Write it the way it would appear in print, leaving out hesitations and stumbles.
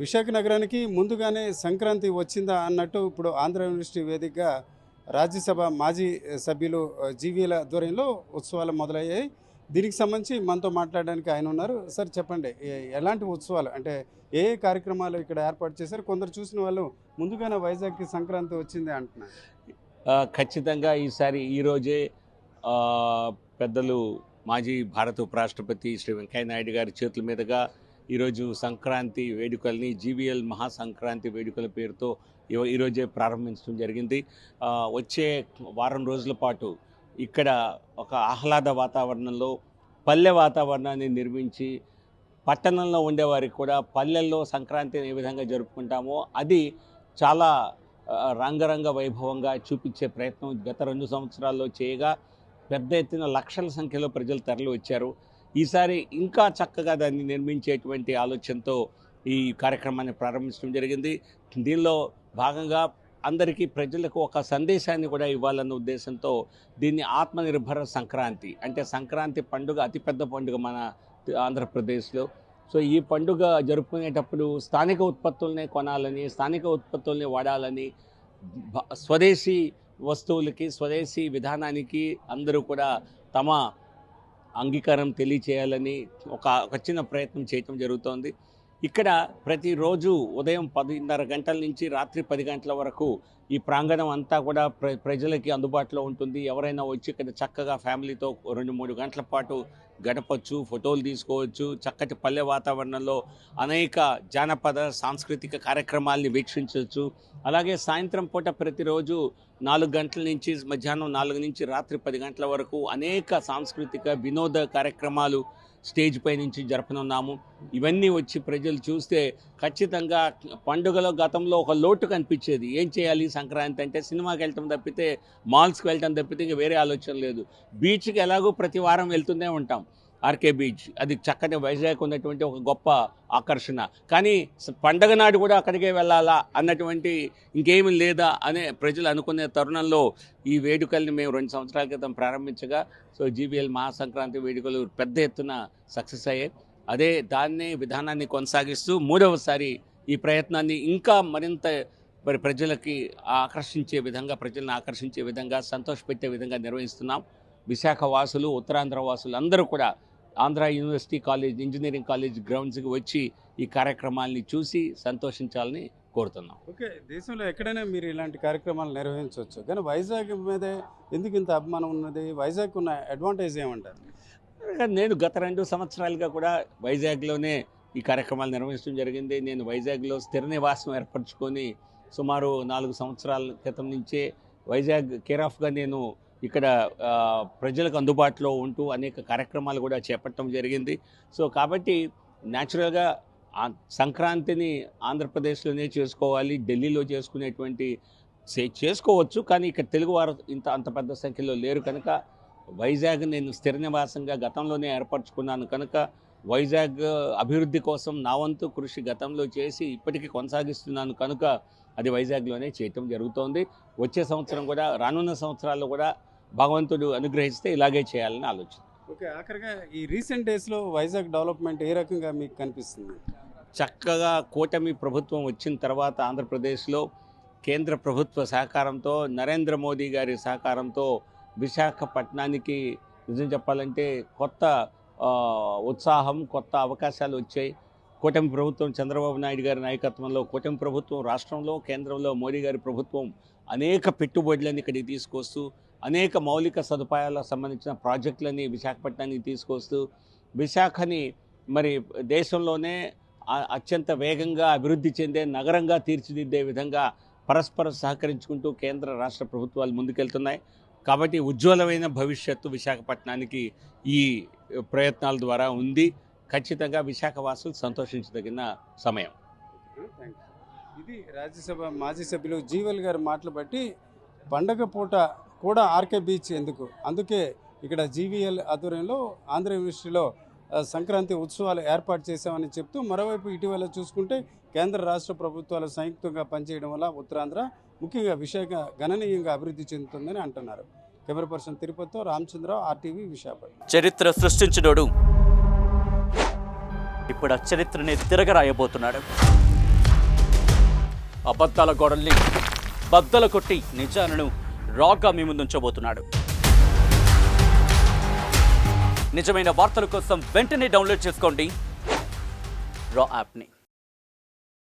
విశాఖ నగరానికి ముందుగానే సంక్రాంతి వచ్చిందా అన్నట్టు ఇప్పుడు ఆంధ్ర యూనివర్సిటీ వేదికగా రాజ్యసభ మాజీ సభ్యులు జీవీల ఆధ్వర్యంలో ఉత్సవాలు మొదలయ్యాయి. దీనికి సంబంధించి మనతో మాట్లాడడానికి ఆయన ఉన్నారు. సార్ చెప్పండి, ఎలాంటి ఉత్సవాలు అంటే ఏ ఏ కార్యక్రమాలు ఇక్కడ ఏర్పాటు చేశారు? కొందరు చూసిన వాళ్ళు ముందుగానే వైజాగ్కి సంక్రాంతి వచ్చింది అంటున్నారు. ఖచ్చితంగా ఈరోజే పెద్దలు మాజీ భారత ఉపరాష్ట్రపతి శ్రీ వెంకయ్య నాయుడు గారి చేతుల మీదుగా ఈరోజు సంక్రాంతి వేడుకల్ని జీవీఎల్ మహాసంక్రాంతి వేడుకల పేరుతో ఈరోజే ప్రారంభించడం జరిగింది. వచ్చే వారం రోజుల పాటు ఇక్కడ ఒక ఆహ్లాద వాతావరణంలో పల్లె వాతావరణాన్ని నిర్మించి పట్టణంలో ఉండేవారికి కూడా పల్లెల్లో సంక్రాంతిని ఏ విధంగా జరుపుకుంటామో అది చాలా రంగరంగ వైభవంగా చూపించే ప్రయత్నం గత 2 సంవత్సరాల్లో చేయగా పెద్ద ఎత్తున లక్షల సంఖ్యలో ప్రజలు తరలి వచ్చారు. ఈసారి ఇంకా చక్కగా దాన్ని నిర్మించేటువంటి ఆలోచనతో ఈ కార్యక్రమాన్ని ప్రారంభించడం జరిగింది. దీనిలో భాగంగా అందరికీ ప్రజలకు ఒక సందేశాన్ని కూడా ఇవ్వాలన్న ఉద్దేశంతో దీన్ని ఆత్మనిర్భర సంక్రాంతి అంటే సంక్రాంతి పండుగ అతిపెద్ద పండుగ మన ఆంధ్రప్రదేశ్లో. సో ఈ పండుగ జరుపుకునేటప్పుడు స్థానిక ఉత్పత్తులనే కొనాలని, స్థానిక ఉత్పత్తుల్ని వాడాలని, స్వదేశీ వస్తువులకి స్వదేశీ విధానానికి అందరూ కూడా తమ అంగీకారం తెలియచేయాలని ఒక చిన్న ప్రయత్నం చేయటం జరుగుతోంది. ఇక్కడ ప్రతిరోజు ఉదయం 10:30 గంటల నుంచి రాత్రి 10 గంటల వరకు ఈ ప్రాంగణం అంతా కూడా ప్రజలకి అందుబాటులో ఉంటుంది. ఎవరైనా వచ్చి ఇక్కడ చక్కగా ఫ్యామిలీతో 2-3 గంటల పాటు గడపచ్చు, ఫోటోలు తీసుకోవచ్చు. చక్కటి పల్లె వాతావరణంలో అనేక జానపద సాంస్కృతిక కార్యక్రమాల్ని వీక్షించవచ్చు. అలాగే సాయంత్రం పూట ప్రతిరోజు 4 గంటల నుంచి మధ్యాహ్నం 4 నుంచి రాత్రి 10 గంటల వరకు అనేక సాంస్కృతిక వినోద కార్యక్రమాలు స్టేజ్ పై నుంచి జరపనున్నాము. ఇవన్నీ వచ్చి ప్రజలు చూస్తే ఖచ్చితంగా పండుగలో గతంలో ఒక లోటు కనిపించేది. ఏం చేయాలి సంక్రాంతి అంటే సినిమాకి వెళ్ళటం తప్పితే, మాల్స్కి వెళ్ళటం తప్పితే ఇంకా వేరే ఆలోచన లేదు. బీచ్కి ఎలాగో ప్రతి వారం వెళ్తూనే ఉంటాం. ఆర్కే బీచ్ అది చక్కటి వైజాగ్ ఉన్నటువంటి ఒక గొప్ప ఆకర్షణ. కానీ పండగ నాడు కూడా అక్కడికే వెళ్ళాలా అన్నటువంటి ఇంకేమీ లేదా అనే ప్రజలు అనుకునే తరుణంలో ఈ వేడుకల్ని మేము 2 సంవత్సరాల క్రితం ప్రారంభించగా జీవీఎల్ మహాసంక్రాంతి వేడుకలు పెద్ద ఎత్తున సక్సెస్ అయ్యాయి. దాన్ని విధానాన్ని కొనసాగిస్తూ 3వసారి ఈ ప్రయత్నాన్ని ఇంకా మరింత ప్రజలకి ప్రజలను ఆకర్షించే విధంగా సంతోషపెట్టే విధంగా నిర్వహిస్తున్నాం. విశాఖ వాసులు, ఉత్తరాంధ్ర వాసులు అందరూ కూడా Andhra university college, engineering college గ్రౌండ్స్కి వచ్చి ఈ కార్యక్రమాలని చూసి సంతోషించాలని కోరుతున్నాం. ఓకే, దేశంలో ఎక్కడైనా మీరు ఇలాంటి కార్యక్రమాలు నిర్వహించవచ్చు, కానీ వైజాగ్ మీద ఎందుకు ఇంత అభిమానం ఉన్నది? వైజాగ్ ఉన్న అడ్వాంటేజ్ ఏమంటారు? నేను గత 2 సంవత్సరాలుగా కూడా వైజాగ్లోనే ఈ కార్యక్రమాలు నిర్వహించడం జరిగింది. నేను వైజాగ్లో స్థిర నివాసం ఏర్పరచుకొని సుమారు 4 సంవత్సరాల క్రితం నుంచే వైజాగ్ కేర్ ఆఫ్గా నేను ఇక్కడ ప్రజలకు అందుబాటులో ఉంటూ అనేక కార్యక్రమాలు కూడా చేపట్టడం జరిగింది. కాబట్టి న్యాచురల్గా సంక్రాంతిని ఆంధ్రప్రదేశ్లోనే చేసుకోవాలి, ఢిల్లీలో చేసుకోవచ్చు, కానీ ఇక్కడ తెలుగువారు అంత పెద్ద సంఖ్యలో లేరు కనుక వైజాగ్ నేను స్థిర నివాసంగా గతంలోనే ఏర్పరచుకున్నాను కనుక వైజాగ్ అభివృద్ధి కోసం నా వంతు కృషి గతంలో చేసి ఇప్పటికీ కొనసాగిస్తున్నాను కనుక అది వైజాగ్లోనే చేయటం జరుగుతోంది. వచ్చే సంవత్సరం కూడా, రానున్న సంవత్సరాల్లో కూడా భగవంతుడు అనుగ్రహిస్తే ఇలాగే చేయాలని ఆలోచన. ఓకే, ఆఖరిగా ఈ రీసెంట్ డేస్లో వైజాగ్ డెవలప్మెంట్ ఏ రకంగా మీకు కనిపిస్తుంది? చక్కగా కూటమి ప్రభుత్వం వచ్చిన తర్వాత ఆంధ్రప్రదేశ్లో కేంద్ర ప్రభుత్వ సహకారంతో, నరేంద్ర మోదీ గారి సహకారంతో విశాఖపట్నానికి నిజం చెప్పాలంటే కొత్త ఉత్సాహం, కొత్త అవకాశాలు వచ్చాయి. కూటమి ప్రభుత్వం, చంద్రబాబు నాయుడు గారి నాయకత్వంలో కూటమి ప్రభుత్వం రాష్ట్రంలో, కేంద్రంలో మోడీ గారి ప్రభుత్వం అనేక పెట్టుబడులను ఇక్కడికి తీసుకొస్తూ, అనేక మౌలిక సదుపాయాలకు సంబంధించిన ప్రాజెక్టులని విశాఖపట్నానికి తీసుకొస్తూ, విశాఖని మరి దేశంలోనే అత్యంత వేగంగా అభివృద్ధి చెందే నగరంగా తీర్చిదిద్దే విధంగా పరస్పరం సహకరించుకుంటూ కేంద్ర రాష్ట్ర ప్రభుత్వాలు ముందుకెళ్తున్నాయి. కాబట్టి ఉజ్వలమైన భవిష్యత్తు విశాఖపట్నానికి ఈ ప్రయత్నాల ద్వారా ఉంది. ఖచ్చితంగా విశాఖ వాసులు సంతోషించదగిన సమయం. ఇది రాజ్యసభ మాజీ సభ్యులు జీవల్ గారి మాటలు బట్టి పండగ పూట కూడా ఆర్కే బీచ్ ఎందుకు, అందుకే ఇక్కడ జీవీఎల్ ఆధ్వర్యంలో ఆంధ్ర యూనివర్సిటీలో సంక్రాంతి ఉత్సవాలు ఏర్పాటు చేశామని చెప్తూ, మరోవైపు ఇటీవల చూసుకుంటే కేంద్ర రాష్ట్ర ప్రభుత్వాలు సంయుక్తంగా పనిచేయడం వల్ల ఉత్తరాంధ్ర, ముఖ్యంగా విశాఖ గణనీయంగా అభివృద్ధి చెందుతుందని అంటున్నారు. కెమెరా పర్సన్ తిరుపతితో రామచంద్రరావు, RTV, విశాఖపట్నం. చరిత్ర సృష్టించినోడు ఇప్పుడు ఆ చరిత్రని తిరగరాయబోతున్నాడు. అబద్ధాల గోడల్ని బద్దలు కొట్టి నిజాలను రాగా మీ ముందుంచబోతున్నాడు. నిజమైన వార్తల కోసం వెంటనే డౌన్లోడ్ చేసుకోండి రా యాప్ని.